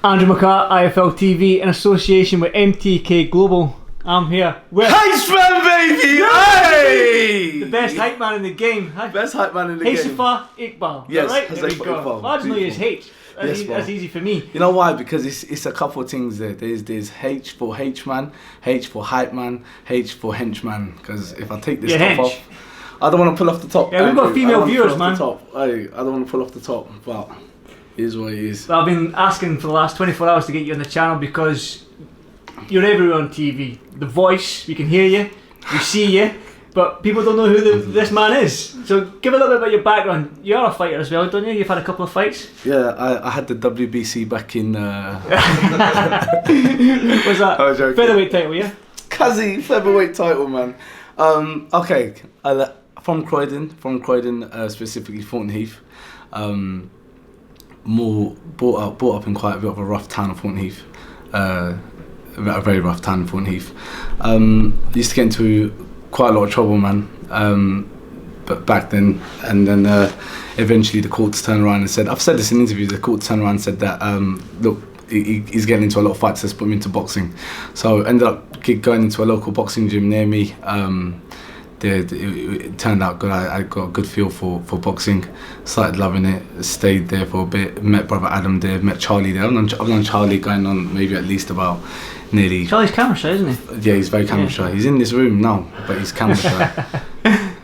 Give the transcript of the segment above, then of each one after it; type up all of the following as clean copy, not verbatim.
Andrew McCART, IFL TV, in association with MTK Global. I'm here with H-Man, baby! Hey! the best hype man in the game. Best hype man in the game. Huzaifah Iqbal. Yes, right? Huzaifah Iqbal. I just know you as H. That's easy for me. You know why? Because it's a couple of things there. There's H for H-man, H for hype man, H for henchman. Because if I take this top off, I don't want to pull off the top. Yeah, we've got female viewers, man. I don't want to pull off the top, but it is what it is. But I've been asking for the last 24 hours to get you on the channel because you're everywhere on TV. The voice, we can hear you, we see you, but people don't know who this man is. So give a little bit about your background. You are a fighter as well, don't you? You've had a couple of fights. Yeah, I had the WBC back in... What's that? I was joking. Featherweight title, yeah? Cuzzy, featherweight title, man. Okay, from Croydon, specifically Thornton Heath. More brought up in quite a bit of a rough town of Thornton Heath. A very rough town, Thornton Heath. Used to get into quite a lot of trouble, man. But back then, and then eventually the courts turned around and said, I've said this in interviews, the courts turned around and said that, look, he's getting into a lot of fights, let's put him into boxing. So I ended up going into a local boxing gym near me. It turned out good. I got a good feel for boxing, started loving it, stayed there for a bit, met brother Adam there, met Charlie there. I've known Charlie going on maybe at least about nearly... Charlie's camera shy, isn't he? Yeah, he's very camera shy. He's in this room now, but he's camera shy.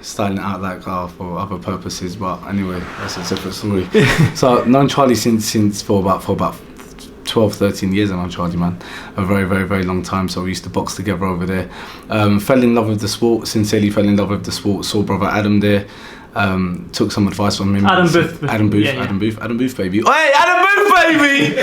Styling it out like for other purposes, but anyway, that's a separate story. So I've known Charlie since for about 12, 13 years. I've known Charlie, man, a very, very, very long time. So we used to box together over there. Fell in love with the sport, sincerely fell in love with the sport. Saw brother Adam there. Took some advice from him. Adam Booth, baby. Hey, Adam Booth, baby!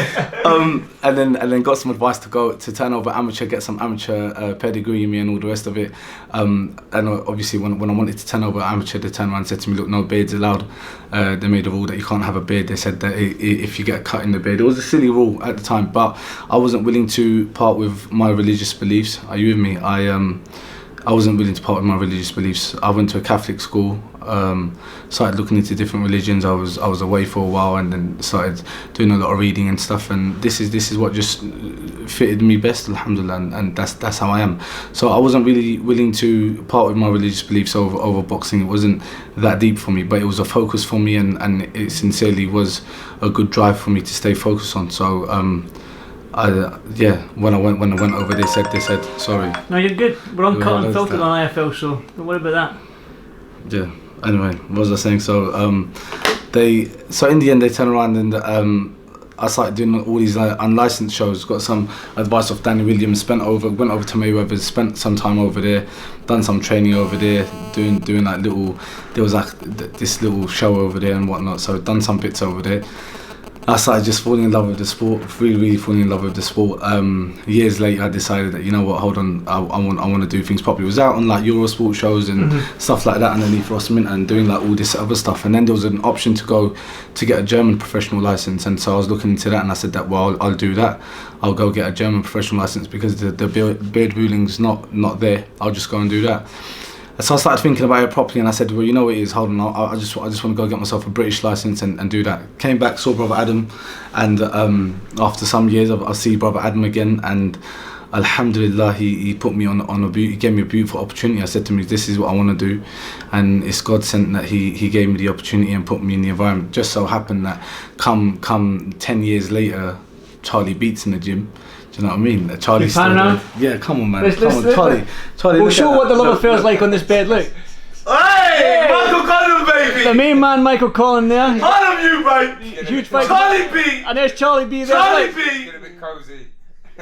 And then got some advice to turn over amateur, get some amateur pedigree in me and all the rest of it. And obviously when I wanted to turn over amateur, they turned around and said to me, look, no beards allowed. They made a rule that you can't have a beard. They said that if you get a cut in the beard, it was a silly rule at the time, but I wasn't willing to part with my religious beliefs. Are you with me? I wasn't willing to part with my religious beliefs. I went to a Catholic school, started looking into different religions. I was away for a while and then started doing a lot of reading and stuff, and this is what just fitted me best, alhamdulillah, and that's how I am. So I wasn't really willing to part with my religious beliefs over boxing. It wasn't that deep for me, but it was a focus for me, and it sincerely was a good drive for me to stay focused on. So when I went over, they said sorry. No, you're good. We're uncut and filtered on IFL, so don't worry about that. Yeah. Anyway, what was I saying? So in the end they turned around and I started doing all these unlicensed shows. Got some advice off Danny Williams. Went over to Mayweather's. Spent some time over there. Done some training over there. Doing like little. There was like this little show over there and whatnot. So done some bits over there. I started just falling in love with the sport, really falling in love with the sport. Years later, I decided that, you know what, hold on, I want to do things properly. I was out on like Eurosport shows and stuff like that underneath Ross Mint and doing like all this other stuff. And then there was an option to go to get a German professional license. And so I was looking into that and I said that, well, I'll do that. I'll go get a German professional license because the beard ruling's not there. I'll just go and do that. So I started thinking about it properly and I said, well, you know what it is, hold on, I just want to go get myself a British license and do that. Came back, saw brother Adam, and after some years I see brother Adam again, and alhamdulillah he put me on he gave me a beautiful opportunity. I said to me, this is what I want to do, and it's God sent that he gave me the opportunity and put me in the environment. Just so happened that come 10 years later, Charlie beats in the gym. Do you know what I mean? Charlie's still there. Yeah, come on, man. Charlie. We'll show what the love feels like on this bed. Look. Hey, Michael Conlan, baby. The main man, Michael Conlan there. Proud of you, mate. Huge fight. Charlie B. And there's Charlie B there. Charlie B. Get a bit cosy.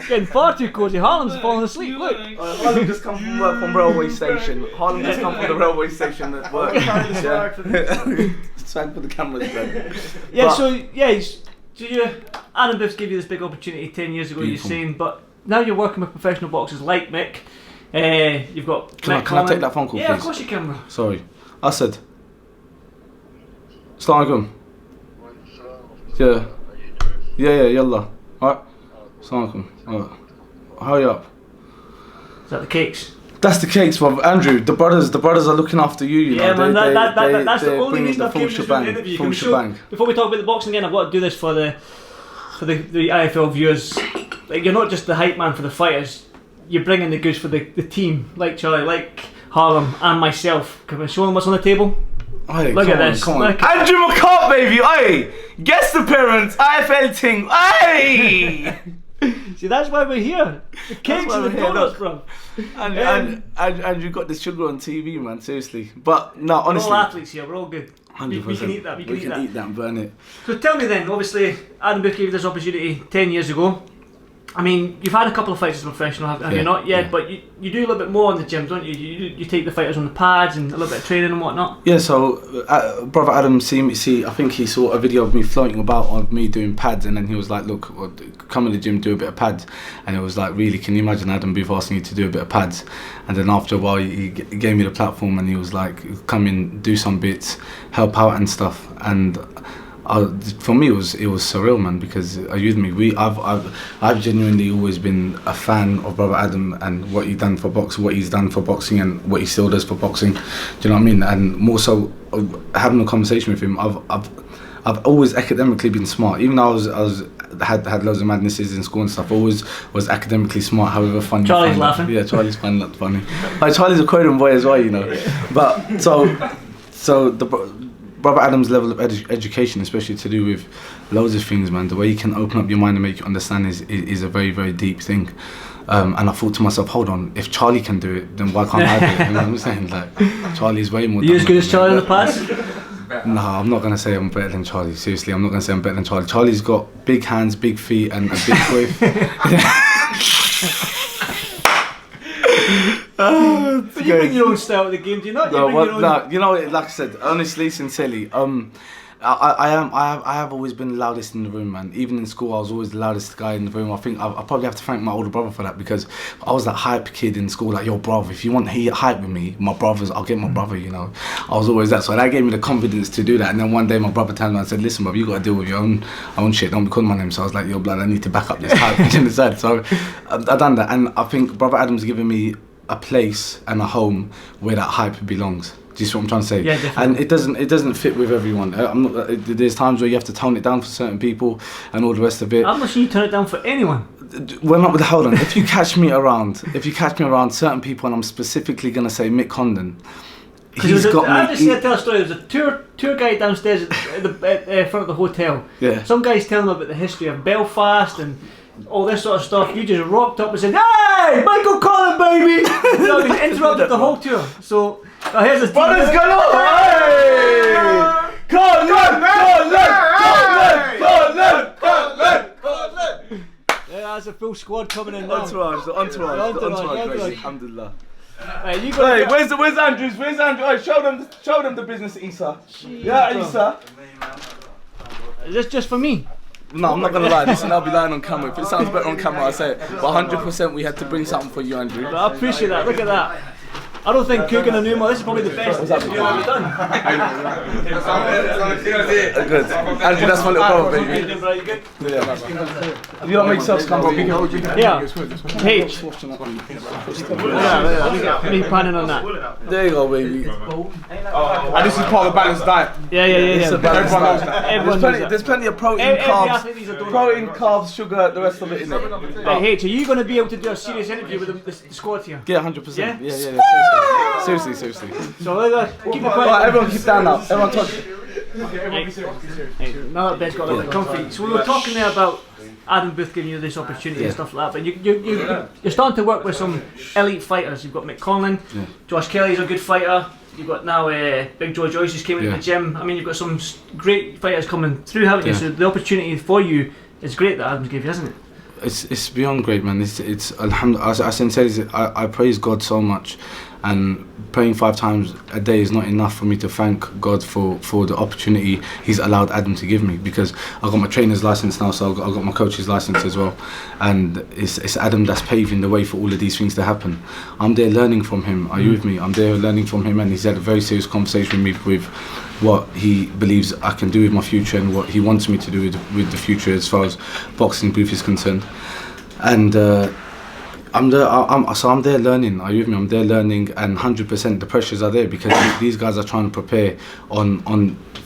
Getting far too cosy. Harlem's falling asleep. Look. Harlem just come from work from railway station. Harlem just come from the railway station at work. Swag for the cameras, man. Yeah. So Adam Biff's gave you this big opportunity 10 years ago. Beautiful. You're saying, but now you're working with professional boxers like Mick. You've got. Can I take that phone call, please? Yeah, of course you can, bro. Sorry, I said. Assalamu alaikum. Yeah, yalla. Alright. Assalamu alaikum. Alright. Hurry up. Is that the cakes? That's the case, well, Andrew. The brothers are looking after you. You know, man, that's the only reason I came to the interview. Full shebang. Before we talk about the boxing again, I've got to do this for the for the IFL viewers, like you're not just the hype man for the fighters, you're bringing the goods for the team, like Charlie, like Harlem and myself. Can we show them what's on the table? Aye, Look at this. Come on. Andrew McCART, baby. Aye. Guest appearance. IFL thing. Aye. See, that's why we're here. The cakes why and the we're here, donuts, look. bro. And you got the sugar on TV, man. Seriously, but no, honestly, We're all athletes here. We're all good. 100%. We can eat that. We can eat that. And burn it. So tell me then. Obviously, Adam Booth gave you this opportunity 10 years ago. I mean, you've had a couple of fights as a professional, have you not? Yeah, but you do a little bit more in the gym, don't you? You take the fighters on the pads and a little bit of training and whatnot. Yeah, so brother Adam I think he saw a video of me floating about of me doing pads, and then he was like, look, come in the gym, do a bit of pads. And it was like, really, can you imagine Adam Booth asking you to do a bit of pads? And then after a while he gave me the platform and he was like, come in, do some bits, help out and stuff. And for me, it was surreal, man. Because are you with me? I've genuinely always been a fan of brother Adam and what he's done for boxing, and what he still does for boxing. Do you know what I mean? And more so, having a conversation with him, I've always academically been smart. Even though I had loads of madnesses in school and stuff, I always was academically smart. However funny. Charlie's laughing. Yeah, Charlie's funny. Like Charlie's a Croydon boy as well, you know. But so the. Brother Adam's level of education, especially to do with loads of things, man, the way he can open up your mind and make you understand is a very, very deep thing. And I thought to myself, hold on, if Charlie can do it, then why can't I do it? You know what I'm saying? Like, Charlie's way more. You as good as Charlie in the past? No, I'm not going to say I'm better than Charlie. Seriously, I'm not going to say I'm better than Charlie. Charlie's got big hands, big feet, and a big wave. But you bring your own style to the game, do you not? You know, like I said, honestly, sincerely, I have always been the loudest in the room, man. Even in school, I was always the loudest guy in the room. I think I probably have to thank my older brother for that, because I was that hype kid in school, like, yo, brother, if you want hype with me, I'll get my brother, you know. I was always that, so that gave me the confidence to do that. And then one day my brother turned around and said, listen, brother, you got to deal with your own shit, don't be calling my name. So I was like, yo, blood, I need to back up this hype. So I've done that, and I think brother Adam's given me a place and a home where that hype belongs. Do you see what I'm trying to say? Yeah, definitely. And it doesn't fit with everyone. There's times where you have to tone it down for certain people and all the rest of it. I'm not sure you turn it down for anyone. Well, not with hold on. If you catch me around certain people, and I'm specifically gonna say Mick Conlan, he's got me. I just said tell a story. There was a tour guide downstairs at the front of the hotel. Yeah. Some guy's telling them about the history of Belfast and all this sort of stuff. You just rocked up and said, "Hey, Michael Conlan, baby!" You know, he interrupted the whole tour. So here's the Brothers galore! Hey! Conlan! Yeah, there's a full squad coming in now. Entourage, Entourage. Alhamdulillah. Hey, you got Where's Andrews? Where's Andrew? Hey, show them the business, Issa. Yeah, Issa. Is this just for me? No, I'm not gonna lie. Listen, I'll be lying on camera. If it sounds better on camera, I say it. But 100%, we had to bring something for you, Andrew. But I appreciate that. Look at that. I don't think cooking a Numa, this is probably the best interview I've ever done. Good. Andrew, that's my little brother, baby. You good? Yeah. You don't make yourselves come up. Yeah. H. Yeah, me planning on that. There you go, baby. And this is part of the balanced diet. Yeah. Everyone knows that. Everyone knows that. There's plenty of protein, carbs, sugar, the rest of it in it. Hey, H, are you going to be able to do a serious interview with the squad here? Yeah, 100%. Yeah? Yeah. Seriously. So keep it quiet. Right, everyone keep down now. Everyone touch. Hey, now that bed's got a little bit comfy. So we were talking there about Adam Booth giving you this opportunity and stuff like that, but you're starting to work with some elite fighters. You've got Mick Conlan, Josh Kelly's a good fighter. You've got now Big Joe Joyce who's came into the gym. I mean, you've got some great fighters coming through, haven't you? So the opportunity for you is great that Adam's gave you, isn't it? It's beyond great, man. It's alhamdulillah. I praise God so much, and praying 5 times a day is not enough for me to thank God for the opportunity He's allowed Adam to give me, because I got my trainer's license now, so I got my coach's license as well, and it's Adam that's paving the way for all of these things to happen. I'm there learning from him. Are you with me? I'm there learning from him, and he's had a very serious conversation with me with what he believes I can do with my future and what he wants me to do with the future as far as boxing brief is concerned. And I'm there learning. Are you with me? I'm there learning, and 100% the pressures are there, because these guys are trying to prepare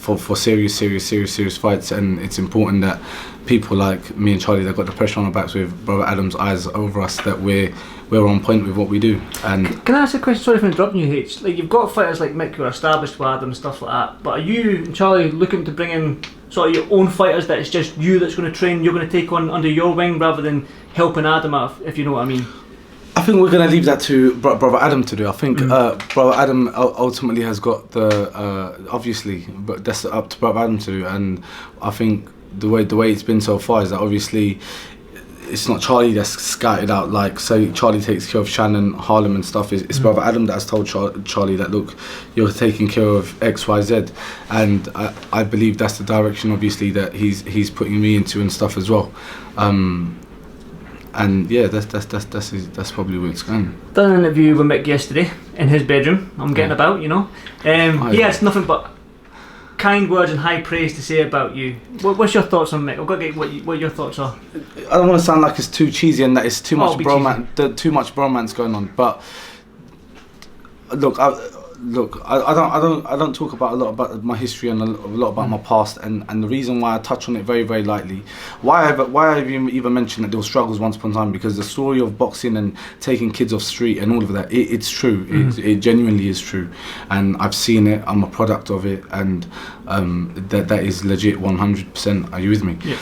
for serious fights, and it's important that people like me and Charlie that got the pressure on our backs with Brother Adam's eyes over us, that we're on point with what we do. And can I ask a question? Sorry for interrupting you, H. Like, you've got fighters like Mick who are established with Adam and stuff like that, but are you and Charlie looking to bring in sort of your own fighters that it's just you that's going to train, you're going to take on under your wing rather than helping Adam out, if you know what I mean? I think we're going to leave that to Brother Adam to do. I think Brother Adam ultimately has got the obviously, but that's up to Brother Adam to do. And I think the way it's been so far is that obviously it's not Charlie that's scouted out, like say Charlie takes care of Shannon, Harlem and stuff. It's Brother Adam that has told Charlie that, look, you're taking care of X, Y, Z, and I believe that's the direction obviously that he's putting me into and stuff as well. And yeah, that's probably where it's going. Done an interview with Mick yesterday in his bedroom. I'm getting about, you know. He has nothing but kind words and high praise to say about you. What's your thoughts on Mick? I've got to get what your thoughts are. I don't want to sound like it's too cheesy and that it's too much bromance going on, but look, I don't talk about a lot about my history and a lot about my past, and the reason why I touch on it very, very lightly, why I've even mentioned that there were struggles once upon a time, because the story of boxing and taking kids off street and all of that, it's true. It genuinely is true, and I've seen it. I'm a product of it, and that is legit 100%. Are you with me? Yeah.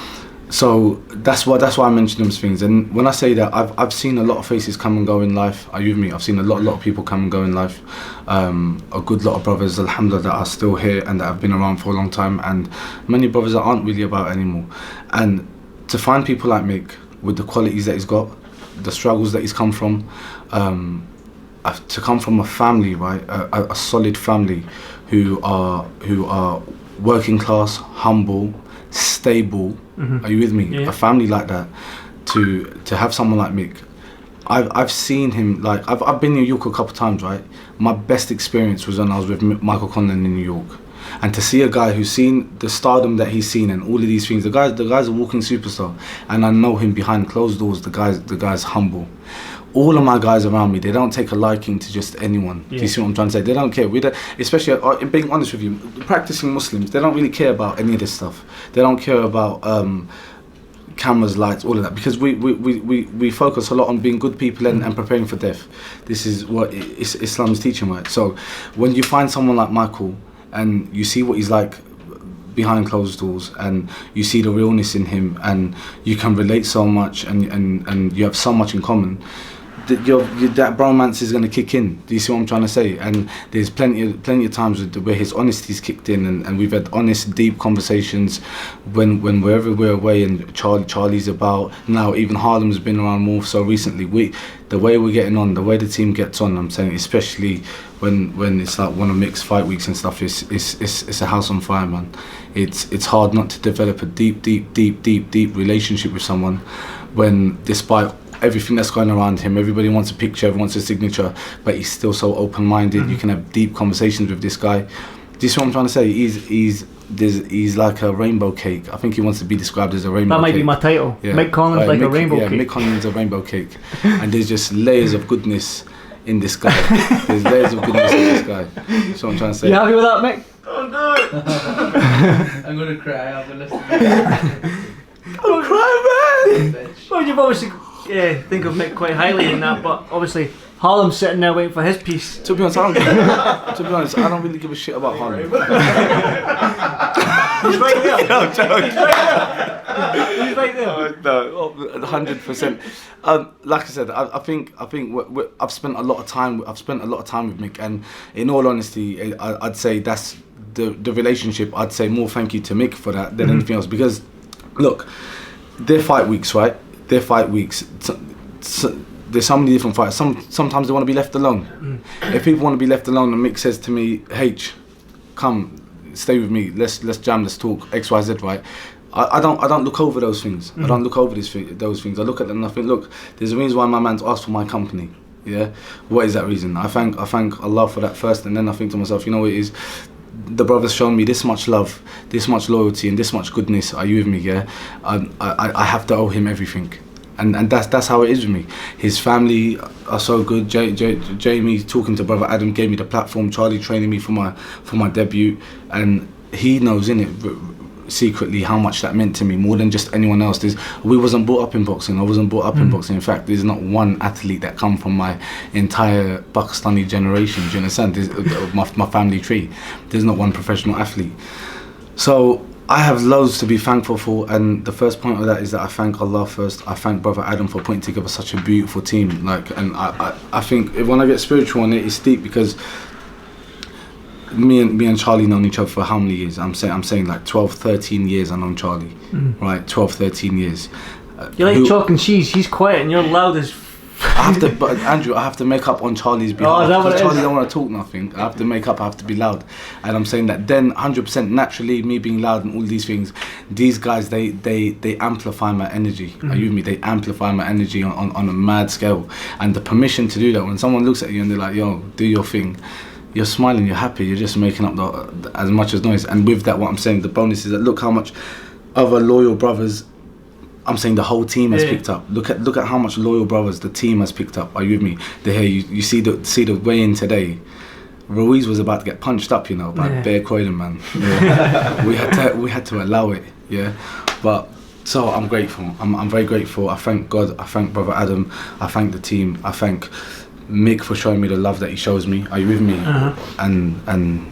So that's why I mention those things. And when I say that, I've seen a lot of faces come and go in life. Are you with me? I've seen a lot of people come and go in life. A good lot of brothers, alhamdulillah, that are still here and that have been around for a long time, and many brothers that aren't really about anymore. And to find people like Mick with the qualities that he's got, the struggles that he's come from, to come from a family, right, a solid family who are working class, humble, stable. Are you with me? Yeah. A family like that, to have someone like Mick, I've seen him, like I've been in New York a couple of times, right? My best experience was when I was with Michael Conlan in New York, and to see a guy who's seen the stardom that he's seen and all of these things, the guy's a walking superstar, and I know him behind closed doors. The guy's humble. All of my guys around me, they don't take a liking to just anyone. Yeah. Do you see what I'm trying to say? They don't care. Especially, being honest with you, practicing Muslims, they don't really care about any of this stuff. They don't care about cameras, lights, all of that, because we focus a lot on being good people and preparing for death. This is what Islam is teaching, right? So when you find someone like Michael and you see what he's like behind closed doors, and you see the realness in him, and you can relate so much, and you have so much in common, that bromance is going to kick in. Do you see what I'm trying to say? And there's plenty of times where his honesty's kicked in, and we've had honest, deep conversations when wherever we're away, and Charlie's about now. Even Harlem's been around more so recently. The way we're getting on, the way the team gets on, I'm saying, especially when it's like one of Mick's fight weeks and stuff, it's a house on fire, man. It's hard not to develop a deep relationship with someone when, despite everything that's going around him, everybody wants a picture, everyone wants a signature, but he's still so open-minded. You can have deep conversations with this guy. Do you see what I'm trying to say? He's like a rainbow cake. I think he wants to be described as a rainbow cake. That might be my title. Yeah. Mick Conlan's like a rainbow cake. Mick Conlan's a rainbow cake. And there's just layers of goodness in this guy. There's layers of goodness in this guy. That's what I'm trying to say. You happy with that, Mick? Don't do it! I'm gonna cry. I'm gonna listen. Don't cry, man! Well, you've obviously think of Mick quite highly in that, but obviously Harlem's sitting there waiting for his piece. To be honest, I don't really give a shit about Harlem. He's right there. No, joke. He's right there. No, 100%. Like I said, I think I've spent a lot of time with Mick, and in all honesty, I'd say that's the relationship. I'd say more thank you to Mick for that than anything else, because look, they're fight weeks, right? Their fight weeks. There's so many different fights. Sometimes they want to be left alone. If people want to be left alone, and Mick says to me, "H, come, stay with me. Let's jam. Let's talk X, Y, Z." Right? I don't look over those things. I don't look over those things. I look at them and I think, look, there's a reason why my man's asked for my company. Yeah. What is that reason? I thank Allah for that first, and then I think to myself, you know what it is. The brother's shown me this much love, this much loyalty, and this much goodness. Are you with me? Yeah, I have to owe him everything, and that's how it is with me. His family are so good. Jamie talking to brother Adam gave me the platform. Charlie training me for my debut, and he knows in it secretly how much that meant to me, more than just anyone else. We wasn't brought up in boxing. I wasn't brought up in boxing. In fact, there's not one athlete that come from my entire Pakistani generation. Do you understand? My family tree. There's not one professional athlete. So I have loads to be thankful for, and the first point of that is that I thank Allah first. I thank Brother Adam for putting together such a beautiful team. Like, and I think when I get spiritual on it, it's deep because me and Charlie known each other for how many years? I'm saying like 12, 13 years I've known Charlie, right? 12, 13 years. You're like chalk and cheese. He's quiet and you're loud as. But Andrew, I have to make up on Charlie's behalf. Because Charlie don't want to talk nothing. I have to make up. I have to be loud, and I'm saying that then 100% naturally, me being loud and all these things, these guys they amplify my energy. Are you with me? They amplify my energy on a mad scale, and the permission to do that. When someone looks at you and they're like, "Yo, do your thing," you're smiling, you're happy, you're just making up as much as noise. And with that, what I'm saying, the bonus is that look how much other loyal brothers. I'm saying the whole team has picked up. Look at how much loyal brothers the team has picked up. Are you with me? You see the way in today. Ruiz was about to get punched up, by Bear Croydon, man. Yeah. we had to allow it, yeah. But so I'm grateful. I'm very grateful. I thank God. I thank Brother Adam. I thank the team. I thank Mick for showing me the love that he shows me. Are you with me? And.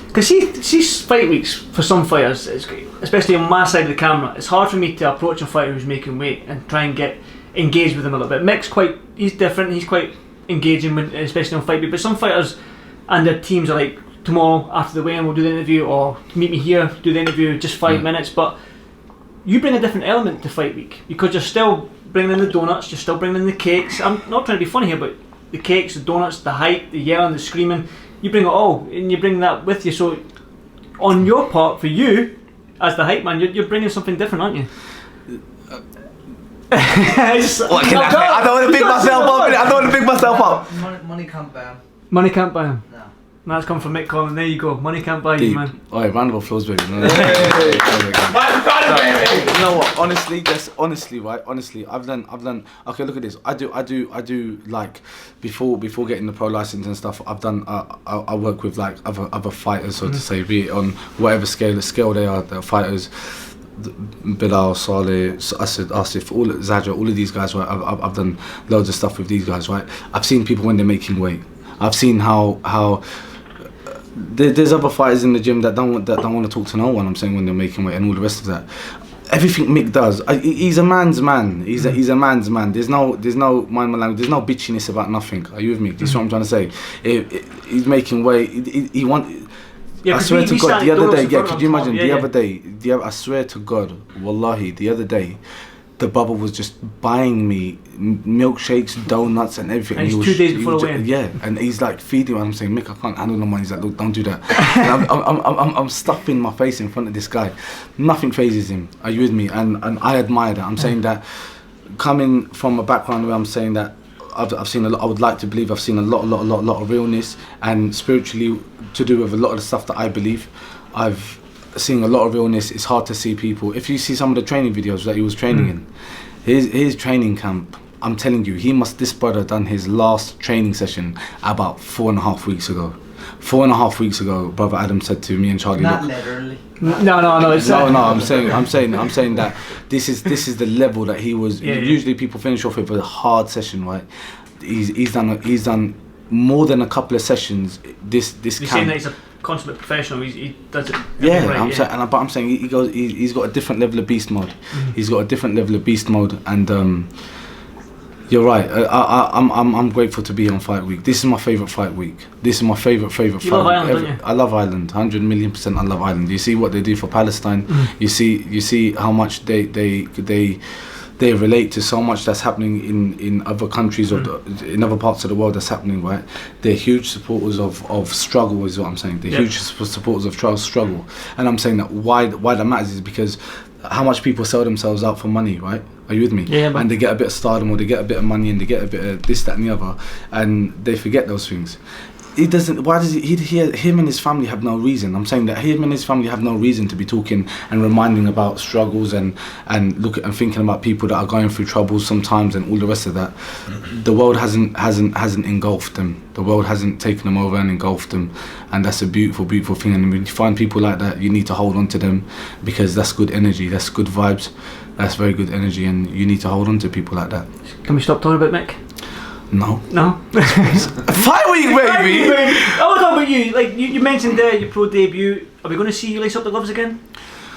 Because see fight weeks for some fighters, especially on my side of the camera, it's hard for me to approach a fighter who's making weight and try and get engaged with him a little bit. Mick's he's different, he's quite engaging, especially on fight week, but some fighters and their teams are like, tomorrow after the weigh-in we'll do the interview, or meet me here, do the interview, just 5 minutes. But you bring a different element to fight week, because you're still bringing in the donuts, you're still bringing in the cakes. I'm not trying to be funny here, but the cakes, the donuts, the hype, the yelling, the screaming, you bring it all, and you bring that with you. So, on your part, for you, as the hype man, you're bringing something different, aren't you? I don't want to pick myself up. I don't want to pick myself up. Money can't buy him. Money can't buy him. No. That's come from Mick Conlan. There you go. Money can't buy you, man. Oh, round of applause, baby. You know what? Honestly, right? Honestly, I've done. Okay, look at this. I do like before getting the pro license and stuff. I've done. I work with like other fighters, so to say, be it on whatever scale they are. They're fighters. Bilal, Saleh, Asif, all Zaja, all of these guys. Right? I've done loads of stuff with these guys. Right? I've seen people when they're making weight. I've seen how. There's other fighters in the gym that don't want to talk to no one. I'm saying when they're making weight and all the rest of that. Everything Mick does, he's a man's man. He's a man's man. There's no mind my language. There's no bitchiness about nothing. Are you with me? This is what I'm trying to say. He's making weight. He want. Yeah, I swear to God, the other day. Yeah, could you imagine the other day? I swear to God, wallahi, the other day. The brother was just buying me milkshakes, donuts, and everything. And he's 2 days before the weigh-in. Yeah, and he's like feeding me. I'm saying, Mick, I can't handle no money. He's like, look, don't do that. And I'm stuffing my face in front of this guy. Nothing phases him. Are you with me? And I admire that. I'm saying that coming from a background where I'm saying that I've seen a lot. I would like to believe I've seen a lot of realness, and spiritually to do with a lot of the stuff that I believe. I've seeing a lot of illness. It's hard to see people. If you see some of the training videos that he was training in, his training camp, I'm telling you, this brother done his last training session about 4.5 weeks ago. 4.5 weeks ago, Brother Adam said to me and Charlie, Not look, literally. No. It's no. I'm saying that this is the level that he was. Usually people finish off with a hard session, right? He's done more than a couple of sessions. This You're camp. saying that he's a consummate professional. He does it. Yeah, Right, I'm saying he's got a different level of beast mode. He's got a different level of beast mode, and you're right. I'm grateful to be on Fight Week. This is my favourite fight week. This is my favourite fight You love week Ireland, ever. don't you? I love Ireland. 100,000,000%. I love Ireland. You see what they do for Palestine. You see how much they relate to so much that's happening in other countries or in other parts of the world that's happening, right? They're huge supporters of struggle, is what I'm saying. They're huge supporters of struggle. And I'm saying that why that matters is because how much people sell themselves out for money, right? Are you with me? Yeah, and they get a bit of stardom, or they get a bit of money, and they get a bit of this, that and the other, and they forget those things. he doesn't. Why does him and his family have no reason? I'm saying that him and his family have no reason to be talking and reminding about struggles and thinking about people that are going through troubles sometimes and all the rest of that. The world hasn't engulfed them. The world hasn't taken them over and engulfed them, and that's a beautiful, beautiful thing. And when you find people like that, you need to hold on to them, because that's good energy, that's good vibes, that's very good energy, and you need to hold on to people like that. Can we stop talking about Mick? No. Fight week, baby! I want to talk about you. Like you mentioned there, your pro debut. Are we going to see you lace up the gloves again?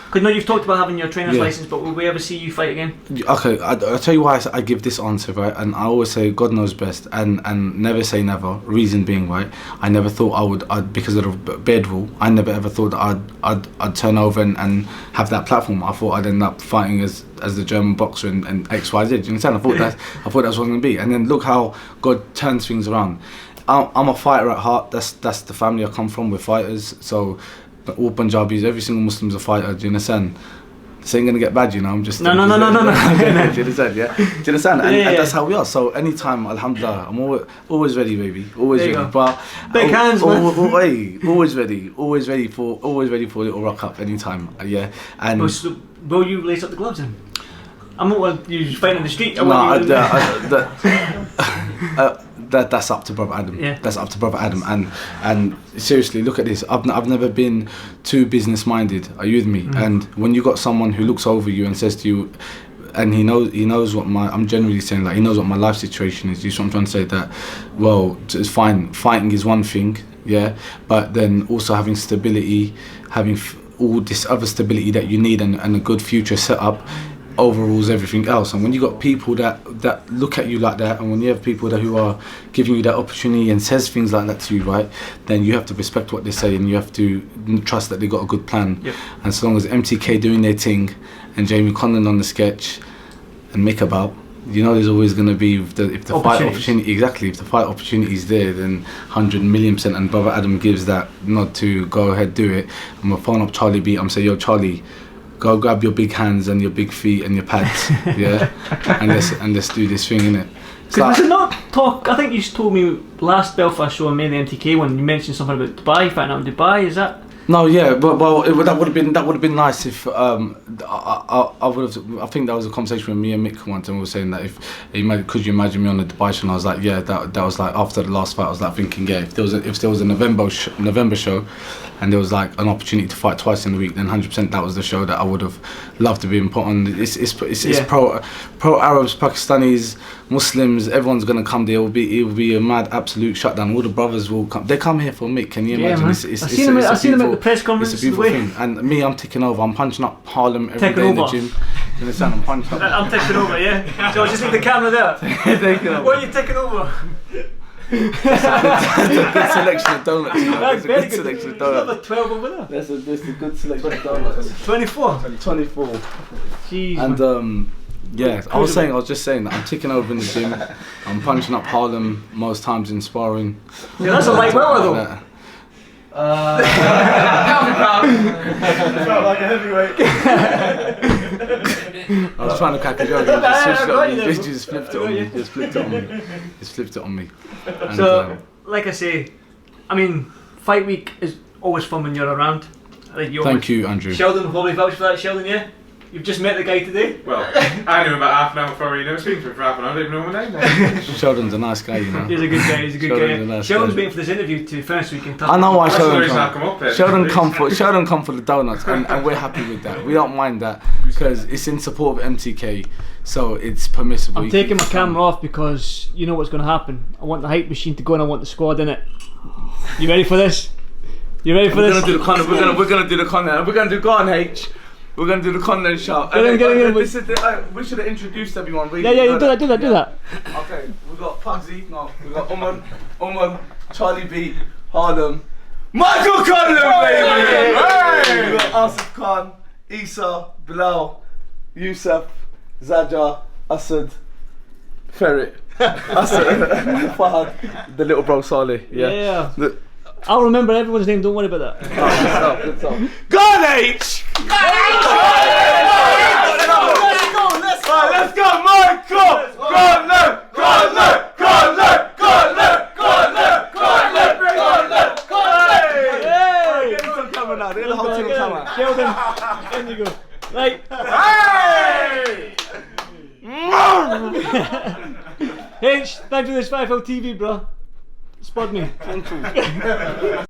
Because no, you've talked about having your trainer's license, but will we ever see you fight again? Okay, I'll tell you why I give this answer, right? And I always say God knows best, and never say never. Reason being, right? I never thought I'd because of the bed rule. I never ever thought that I'd turn over and have that platform. I thought I'd end up fighting as the German boxer and XYZ. Do you understand? I thought that's what it was going to be. And then look how God turns things around. I'm a fighter at heart. That's the family I come from. We're fighters. So. All Punjabis, every single Muslim's a fighter. Do you understand? This ain't gonna get bad, you know. I'm just no. Do you understand? Yeah. Do you understand? And Yeah. that's how we are. So anytime, alhamdulillah, I'm always ready, baby. Always There you ready. go. But Big hands, man. always ready. Always ready for a little rock up anytime. Yeah. And will you lace up the gloves then? I'm not one you fight in the street. That's up to Brother Adam. Yeah. That's up to Brother Adam. And seriously, look at this. I've never been too business minded. Are you with me? And when you got someone who looks over you and says to you, and he knows what I'm generally saying, like, he knows what my life situation is. You see what I'm trying to say? That, well, it's fine. Fighting is one thing, yeah, but then also having stability, having all this other stability that you need, and a good future set up overrules everything else. And when you got people that look at you like that, and when you have people who are giving you that opportunity and says things like that to you, right, then you have to respect what they say, and you have to trust that they got a good plan. Yep. And as long as MTK doing their thing and Jamie Conlan on the sketch and Mick about, you know, there's always going to be, if the fight opportunity, exactly, if the fight opportunity is there, then 100,000,000%, and Brother Adam gives that nod to go ahead, do it. I'm gonna phone up Charlie B. I'm saying, yo, Charlie, go grab your big hands and your big feet and your pads, yeah, and let's do this thing, innit? Because was it not talk? I think you told me last Belfast show and maybe the MTK one. You mentioned something about Dubai, fighting out in Dubai. Is that? No, yeah, but that would have been nice if I would have. I think that was a conversation with me and Mick once, and we were saying that could you imagine me on the Dubai show? And I was like, yeah, that was like after the last fight. I was like thinking, yeah, if there was a November show, and there was like an opportunity to fight twice in the week, then 100% that was the show that I would have loved to be put on. It's pro Arabs, Pakistanis, Muslims, everyone's gonna come there. It will be a mad absolute shutdown. All the brothers will come. They come here for Mick. Can you imagine? Man. I've seen him at the press conference. It's a beautiful thing. And me, I'm taking over. I'm punching up Harlem every day in the gym. You understand? I'm punching up. I'm taking over, yeah. So I just need the camera there. What are you taking over? That's a good selection of donuts. You know? That's a good selection of donuts. Another 12 over there. That's a good selection of donuts. 24. 24. Jeez. And yeah, I was just saying that I'm taking over in the gym. I'm punching up Harlem most times in sparring. Yeah, that's a light welter though. Felt like a heavyweight. I was trying to crack a joke. He just flipped it on me. And, so, like I say, I mean, fight week is always fun when you're around. Thank you, Andrew. Sheldon will probably vouch for that. Sheldon, yeah? You've just met the guy today? Well, I knew him about half an hour before he knew. Speaking to him for half an hour, I don't even know my name. Sheldon's a nice guy, you know. He's a good guy, he's a good guy. Nice Sheldon's guy. waiting for this interview to finish so we can talk. I know why That's the reason I come up here. Sheldon come for the donuts, and we're happy with that. We don't mind that because it's in support of MTK, so it's permissible. I'm taking my camera off because you know what's going to happen. I want the hype machine to go and I want the squad in it. You ready for this? You ready for this? We're gonna do the content. We're gonna do the content. We're gonna do go on H. We're gonna do the content show. Get in. We should have introduced everyone. Really. Yeah, do that. Okay, we got Pugsy. No, we got Oman, Charlie B, Harlem, Michael Conlan, baby. Hey! We got Asif Khan, Isa, Bilal, Yusuf, Zaja, Asad, Ferret, Fahad, the little bro Saleh. Yeah. I'll remember everyone's name, don't worry about that. Good stuff. Go on, H! Let's go, Michael! Go on, H, thanks for this 5L TV, bro. Spud me. Thank you.